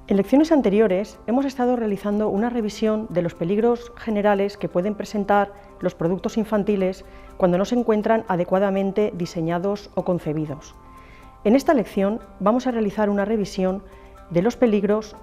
En lecciones anteriores hemos estado realizando una revisión de los peligros generales que pueden presentar los productos infantiles cuando no se encuentran adecuadamente diseñados o concebidos. En esta lección vamos a realizar una revisión de los peligros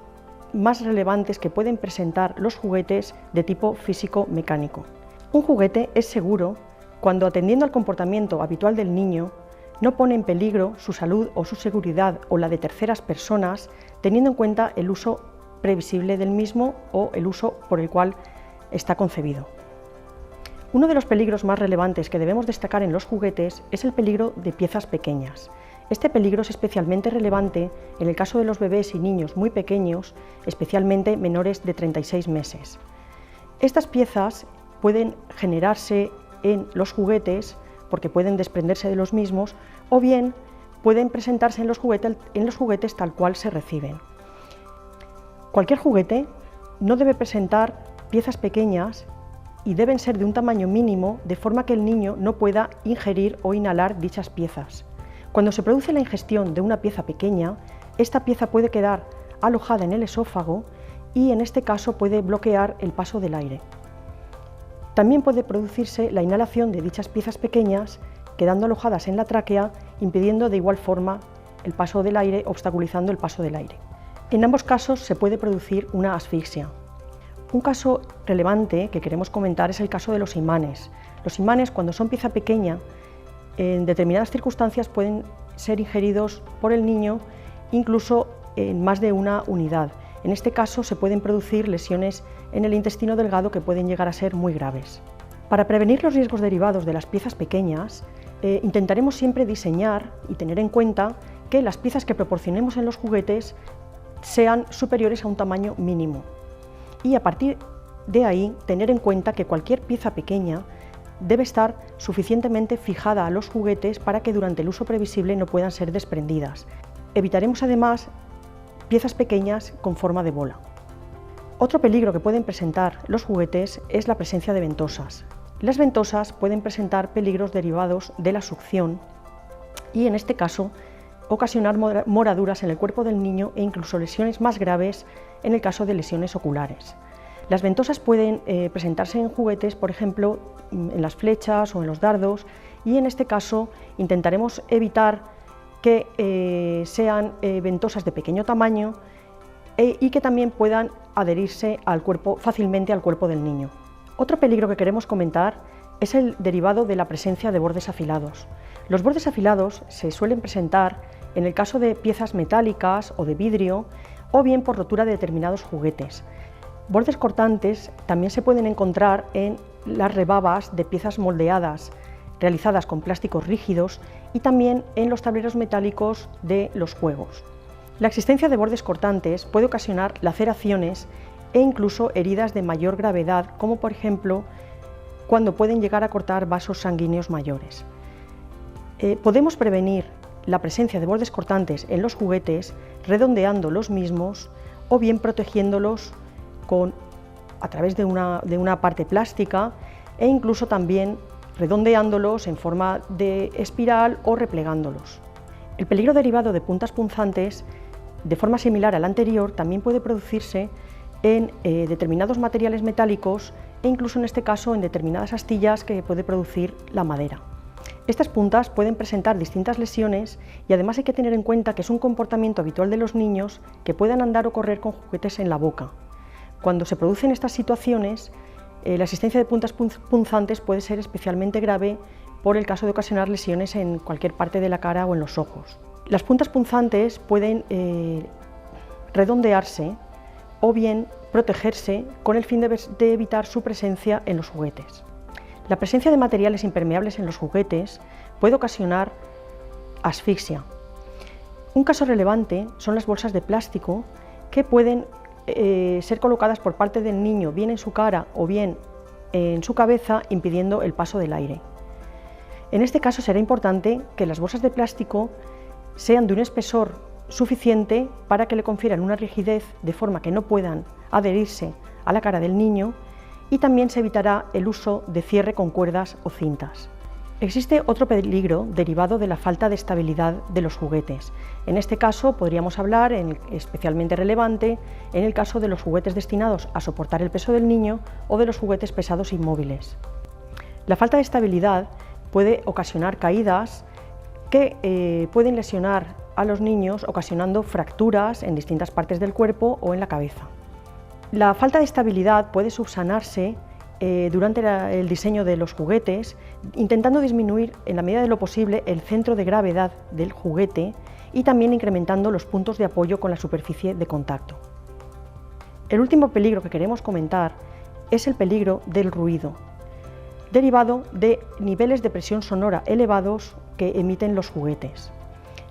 más relevantes que pueden presentar los juguetes de tipo físico-mecánico. Un juguete es seguro cuando, atendiendo al comportamiento habitual del niño, no pone en peligro su salud o su seguridad o la de terceras personas, teniendo en cuenta el uso previsible del mismo o el uso por el cual está concebido. Uno de los peligros más relevantes que debemos destacar en los juguetes es el peligro de piezas pequeñas. Este peligro es especialmente relevante en el caso de los bebés y niños muy pequeños, especialmente menores de 36 meses. Estas piezas pueden generarse en los juguetes porque pueden desprenderse de los mismos, o bien pueden presentarse en los juguetes tal cual se reciben. Cualquier juguete no debe presentar piezas pequeñas y deben ser de un tamaño mínimo, de forma que el niño no pueda ingerir o inhalar dichas piezas. Cuando se produce la ingestión de una pieza pequeña, esta pieza puede quedar alojada en el esófago y en este caso puede bloquear el paso del aire. También puede producirse la inhalación de dichas piezas pequeñas, quedando alojadas en la tráquea, impidiendo de igual forma el paso del aire, obstaculizando el paso del aire. En ambos casos se puede producir una asfixia. Un caso relevante que queremos comentar es el caso de los imanes. Los imanes, cuando son pieza pequeña, en determinadas circunstancias pueden ser ingeridos por el niño, incluso en más de una unidad. En este caso se pueden producir lesiones en el intestino delgado que pueden llegar a ser muy graves. Para prevenir los riesgos derivados de las piezas pequeñas, intentaremos siempre diseñar y tener en cuenta que las piezas que proporcionemos en los juguetes sean superiores a un tamaño mínimo. Y a partir de ahí, tener en cuenta que cualquier pieza pequeña debe estar suficientemente fijada a los juguetes para que durante el uso previsible no puedan ser desprendidas. Evitaremos además piezas pequeñas con forma de bola. Otro peligro que pueden presentar los juguetes es la presencia de ventosas. Las ventosas pueden presentar peligros derivados de la succión y en este caso ocasionar moraduras en el cuerpo del niño e incluso lesiones más graves en el caso de lesiones oculares. Las ventosas pueden presentarse en juguetes, por ejemplo, en las flechas o en los dardos, y en este caso intentaremos evitar que sean ventosas de pequeño tamaño y que también puedan adherirse fácilmente al cuerpo del niño. Otro peligro que queremos comentar es el derivado de la presencia de bordes afilados. Los bordes afilados se suelen presentar en el caso de piezas metálicas o de vidrio, o bien por rotura de determinados juguetes. Bordes cortantes también se pueden encontrar en las rebabas de piezas moldeadas realizadas con plásticos rígidos y también en los tableros metálicos de los juegos. La existencia de bordes cortantes puede ocasionar laceraciones e incluso heridas de mayor gravedad, como por ejemplo cuando pueden llegar a cortar vasos sanguíneos mayores. Podemos prevenir la presencia de bordes cortantes en los juguetes redondeando los mismos o bien protegiéndolos a través de una parte plástica e incluso también redondeándolos en forma de espiral o replegándolos. El peligro derivado de puntas punzantes, de forma similar al anterior, también puede producirse en determinados materiales metálicos e incluso en este caso en determinadas astillas que puede producir la madera. Estas puntas pueden presentar distintas lesiones y además hay que tener en cuenta que es un comportamiento habitual de los niños que puedan andar o correr con juguetes en la boca. Cuando se producen estas situaciones, la existencia de puntas punzantes puede ser especialmente grave por el caso de ocasionar lesiones en cualquier parte de la cara o en los ojos. Las puntas punzantes pueden redondearse o bien protegerse con el fin de evitar su presencia en los juguetes. La presencia de materiales impermeables en los juguetes puede ocasionar asfixia. Un caso relevante son las bolsas de plástico que pueden ser colocadas por parte del niño bien en su cara o bien en su cabeza, impidiendo el paso del aire. En este caso será importante que las bolsas de plástico sean de un espesor suficiente para que le confieran una rigidez de forma que no puedan adherirse a la cara del niño, y también se evitará el uso de cierre con cuerdas o cintas. Existe otro peligro derivado de la falta de estabilidad de los juguetes. En este caso podríamos hablar, especialmente relevante, en el caso de los juguetes destinados a soportar el peso del niño o de los juguetes pesados inmóviles. La falta de estabilidad puede ocasionar caídas que pueden lesionar a los niños, ocasionando fracturas en distintas partes del cuerpo o en la cabeza. La falta de estabilidad puede subsanarse durante el diseño de los juguetes, intentando disminuir en la medida de lo posible el centro de gravedad del juguete y también incrementando los puntos de apoyo con la superficie de contacto. El último peligro que queremos comentar es el peligro del ruido, derivado de niveles de presión sonora elevados que emiten los juguetes.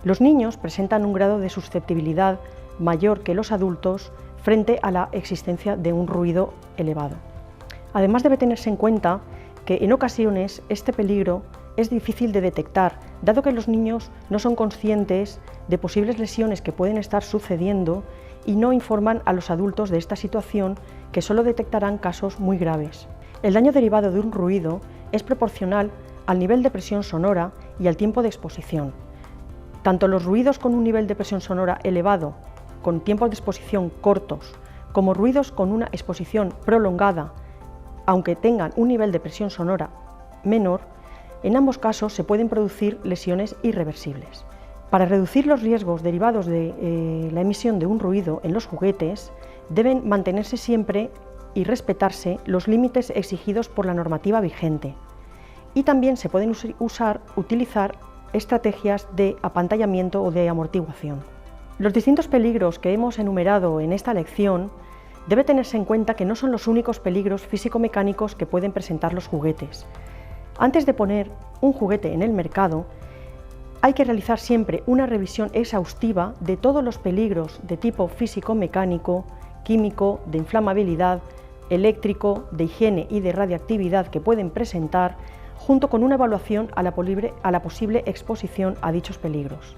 Los niños presentan un grado de susceptibilidad mayor que los adultos frente a la existencia de un ruido elevado. Además, debe tenerse en cuenta que en ocasiones este peligro es difícil de detectar, dado que los niños no son conscientes de posibles lesiones que pueden estar sucediendo y no informan a los adultos de esta situación, que solo detectarán casos muy graves. El daño derivado de un ruido es proporcional al nivel de presión sonora y al tiempo de exposición. Tanto los ruidos con un nivel de presión sonora elevado, con tiempos de exposición cortos, como ruidos con una exposición prolongada, aunque tengan un nivel de presión sonora menor, en ambos casos se pueden producir lesiones irreversibles. Para reducir los riesgos derivados de la emisión de un ruido en los juguetes, deben mantenerse siempre y respetarse los límites exigidos por la normativa vigente. Y también se pueden utilizar estrategias de apantallamiento o de amortiguación. Los distintos peligros que hemos enumerado en esta lección debe tenerse en cuenta que no son los únicos peligros físico-mecánicos que pueden presentar los juguetes. Antes de poner un juguete en el mercado, hay que realizar siempre una revisión exhaustiva de todos los peligros de tipo físico-mecánico, químico, de inflamabilidad, eléctrico, de higiene y de radiactividad que pueden presentar, junto con una evaluación a la posible exposición a dichos peligros.